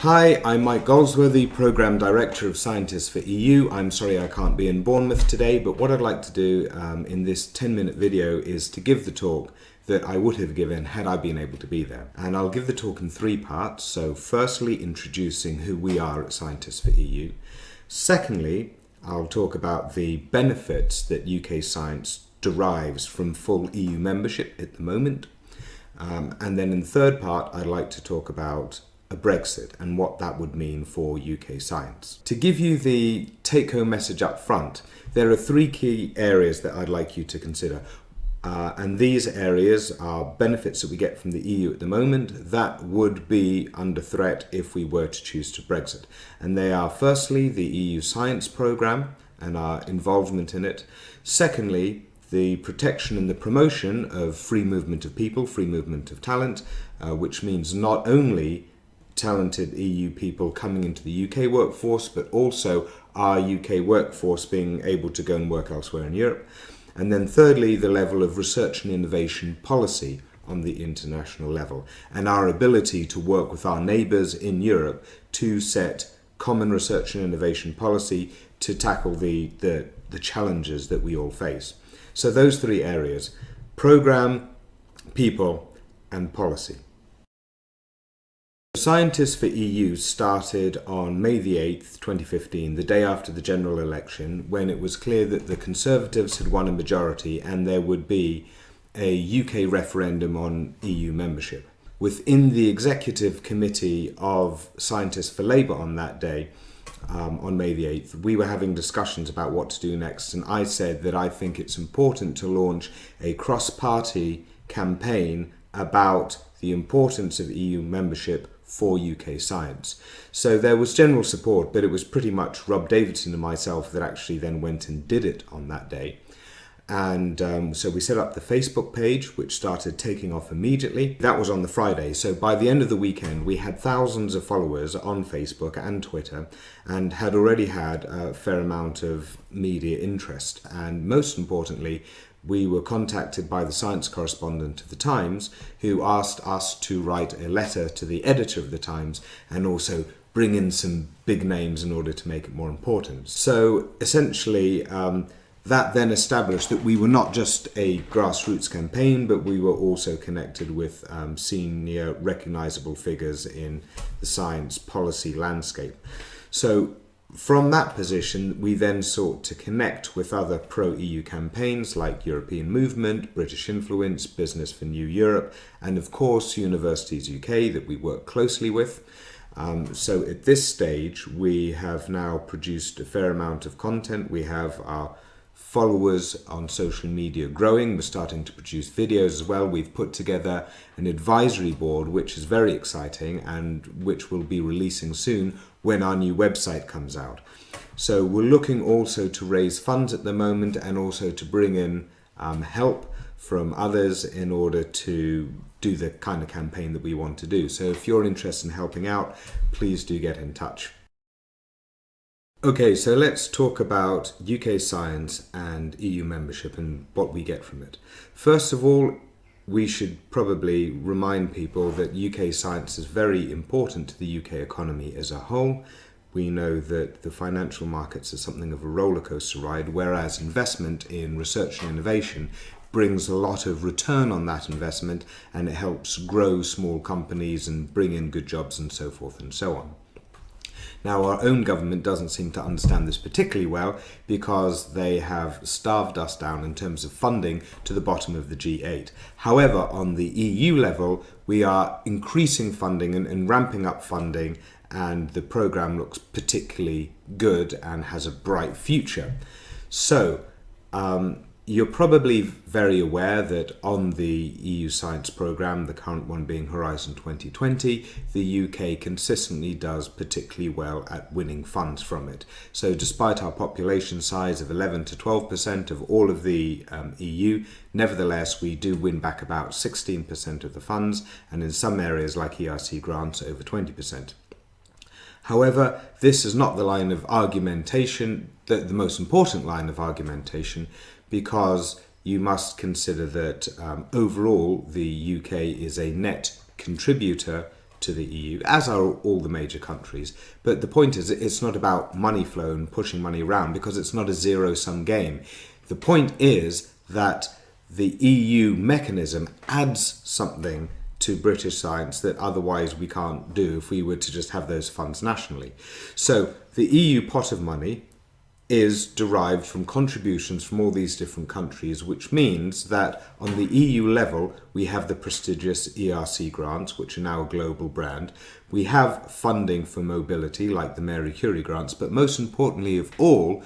Hi, I'm Mike Galsworthy, Programme Director of Scientists for EU. I'm sorry I can't be in Bournemouth today, but what I'd like to do in this 10-minute video is to give the talk that I would have given had I been able to be there. And I'll give the talk in three parts. So firstly, introducing who we are at Scientists for EU. Secondly, I'll talk about the benefits that UK science derives from full EU membership at the moment. And then in the third part, I'd like to talk about a Brexit and what that would mean for UK science. To give you the take-home message up front, there are three key areas that I'd like you to consider. And these areas are benefits that we get from the EU at the moment that would be under threat if we were to choose to Brexit. And they are firstly the EU science programme and our involvement in it. Secondly, the protection and the promotion of free movement of people, free movement of talent, which means not only talented EU people coming into the UK workforce, but also our UK workforce being able to go and work elsewhere in Europe. And then thirdly, the level of research and innovation policy on the international level and our ability to work with our neighbours in Europe to set common research and innovation policy to tackle the challenges that we all face. So those three areas: programme, people and policy. Scientists for EU started on May the 8th, 2015, the day after the general election, when it was clear that the Conservatives had won a majority and there would be a UK referendum on EU membership. Within the executive committee of Scientists for Labour on that day, on May the 8th, we were having discussions about what to do next, and I said that I think it's important to launch a cross-party campaign about the importance of EU membership for UK science. So there was general support, but it was pretty much Rob Davidson and myself that actually then went and did it on that day. And so we set up the Facebook page, which started taking off immediately. That was on the Friday. So by the end of the weekend, we had thousands of followers on Facebook and Twitter and had already had a fair amount of media interest. And most importantly, we were contacted by the science correspondent of the Times, who asked us to write a letter to the editor of the Times and also bring in some big names in order to make it more important. So essentially, that then established that we were not just a grassroots campaign, but we were also connected with senior recognisable figures in the science policy landscape. So from that position, we then sought to connect with other pro-EU campaigns like European Movement, British Influence, Business for New Europe, and of course Universities UK that we work closely with. So at this stage, we have now produced a fair amount of content. We have our followers on social media growing. We're starting to produce videos as well. We've put together an advisory board, which is very exciting and which we'll be releasing soon when our new website comes out. So we're looking also to raise funds at the moment and also to bring in help from others in order to do the kind of campaign that we want to do. So if you're interested in helping out, please do get in touch. Okay, so let's talk about UK science and EU membership and what we get from it. First of all, we should probably remind people that UK science is very important to the UK economy as a whole. We know that the financial markets are something of a roller coaster ride, whereas investment in research and innovation brings a lot of return on that investment and it helps grow small companies and bring in good jobs and so forth and so on. Now, our own government doesn't seem to understand this particularly well because they have starved us down in terms of funding to the bottom of the G8. However, on the EU level, we are increasing funding and ramping up funding, and the programme looks particularly good and has a bright future. So, you're probably very aware that on the EU science programme, the current one being Horizon 2020, the UK consistently does particularly well at winning funds from it. So despite our population size of 11 to 12% of all of the EU, nevertheless we do win back about 16% of the funds, and in some areas like ERC grants over 20%. However, this is not the line of argumentation, the most important line of argumentation, because you must consider that overall the UK is a net contributor to the EU, as are all the major countries. But the point is, it's not about money flow and pushing money around, because it's not a zero-sum game. The point is that the EU mechanism adds something to British science that otherwise we can't do if we were to just have those funds nationally. So the EU pot of money is derived from contributions from all these different countries, which means that on the EU level, we have the prestigious ERC grants, which are now a global brand. We have funding for mobility, like the Mary Curie grants, but most importantly of all,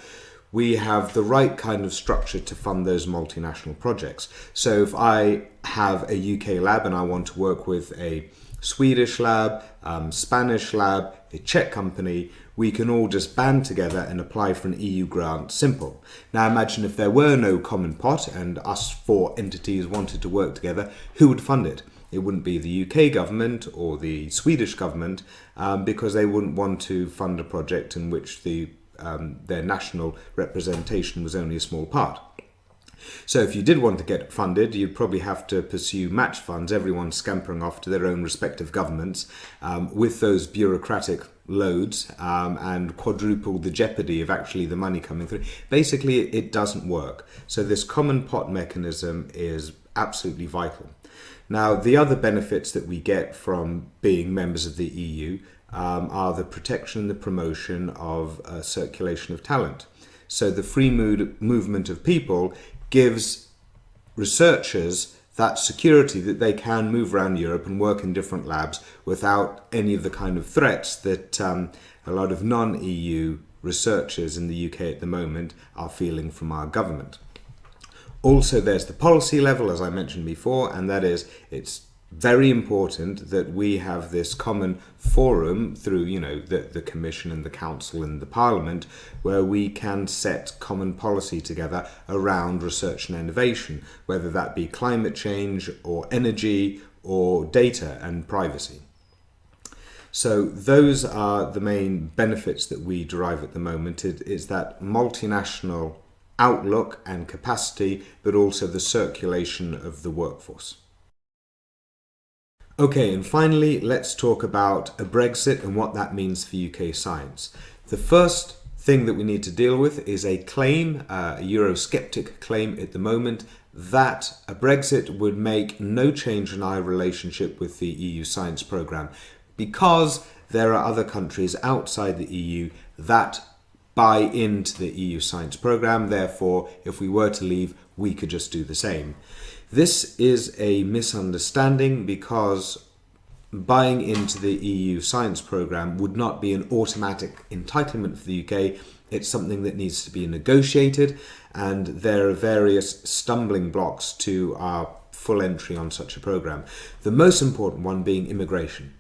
we have the right kind of structure to fund those multinational projects. So if I have a UK lab and I want to work with a Swedish lab, Spanish lab, a Czech company, we can all just band together and apply for an EU grant. Simple. Now imagine if there were no common pot and us four entities wanted to work together, who would fund it? It wouldn't be the UK government or the Swedish government, because they wouldn't want to fund a project in which their national representation was only a small part. So if you did want to get it funded, you'd probably have to pursue match funds, everyone scampering off to their own respective governments with those bureaucratic loads, and quadruple the jeopardy of actually the money coming through. Basically, it doesn't work. So this common pot mechanism is absolutely vital. Now, the other benefits that we get from being members of the EU are the protection and the promotion of circulation of talent. So the free movement of people gives researchers that security that they can move around Europe and work in different labs without any of the kind of threats that a lot of non-EU researchers in the UK at the moment are feeling from our government. Also, there's the policy level, as I mentioned before, and that is, it's very important that we have this common forum through, the Commission and the Council and the Parliament, where we can set common policy together around research and innovation, whether that be climate change or energy or data and privacy. So those are the main benefits that we derive at the moment. It is that multinational outlook and capacity, but also the circulation of the workforce. Okay, and finally, let's talk about a Brexit and what that means for UK science. The first thing that we need to deal with is a claim, a Eurosceptic claim at the moment, that a Brexit would make no change in our relationship with the EU science programme, because there are other countries outside the EU that buy into the EU science programme. Therefore, if we were to leave, we could just do the same. This is a misunderstanding, because buying into the EU science programme would not be an automatic entitlement for the UK. It's something that needs to be negotiated, and there are various stumbling blocks to our full entry on such a programme. The most important one being immigration.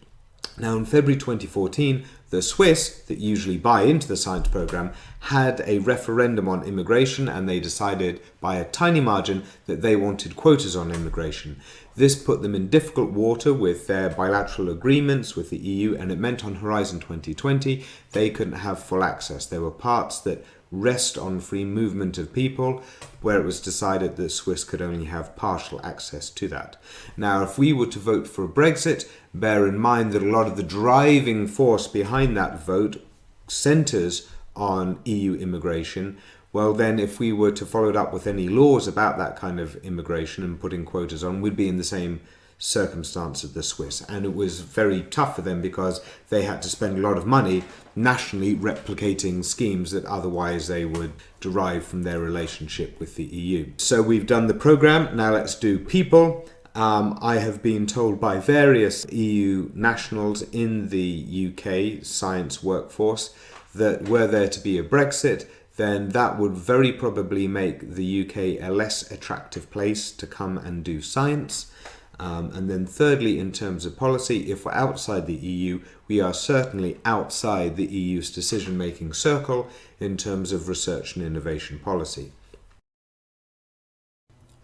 Now, in February 2014, the Swiss, that usually buy into the science programme, had a referendum on immigration, and they decided by a tiny margin that they wanted quotas on immigration. This put them in difficult water with their bilateral agreements with the EU, and it meant on Horizon 2020 they couldn't have full access. There were parts that rest on free movement of people, where it was decided that Swiss could only have partial access to that. Now, if we were to vote for a Brexit, bear in mind that a lot of the driving force behind that vote centres on EU immigration. Well, then if we were to follow it up with any laws about that kind of immigration and putting quotas on, we'd be in the same circumstance of the Swiss. And it was very tough for them, because they had to spend a lot of money nationally replicating schemes that otherwise they would derive from their relationship with the EU. So we've done the programme, now let's do people. I have been told by various EU nationals in the UK science workforce that were there to be a Brexit, then that would very probably make the UK a less attractive place to come and do science. And then thirdly, in terms of policy, if we're outside the EU, we are certainly outside the EU's decision-making circle in terms of research and innovation policy.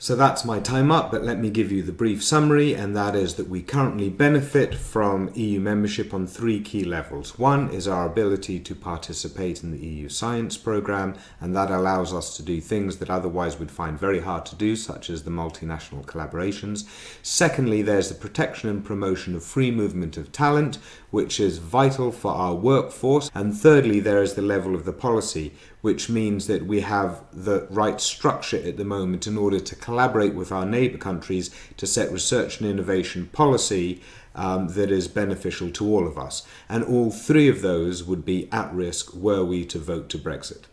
So that's my time up, but let me give you the brief summary, and that is that we currently benefit from EU membership on 3 key levels. One is our ability to participate in the EU science programme, and that allows us to do things that otherwise would find very hard to do, such as the multinational collaborations. Secondly, there's the protection and promotion of free movement of talent, which is vital for our workforce. And thirdly, there is the level of the policy, which means that we have the right structure at the moment in order to collaborate with our neighbour countries to set research and innovation policy that is beneficial to all of us. And all 3 of those would be at risk were we to vote to Brexit.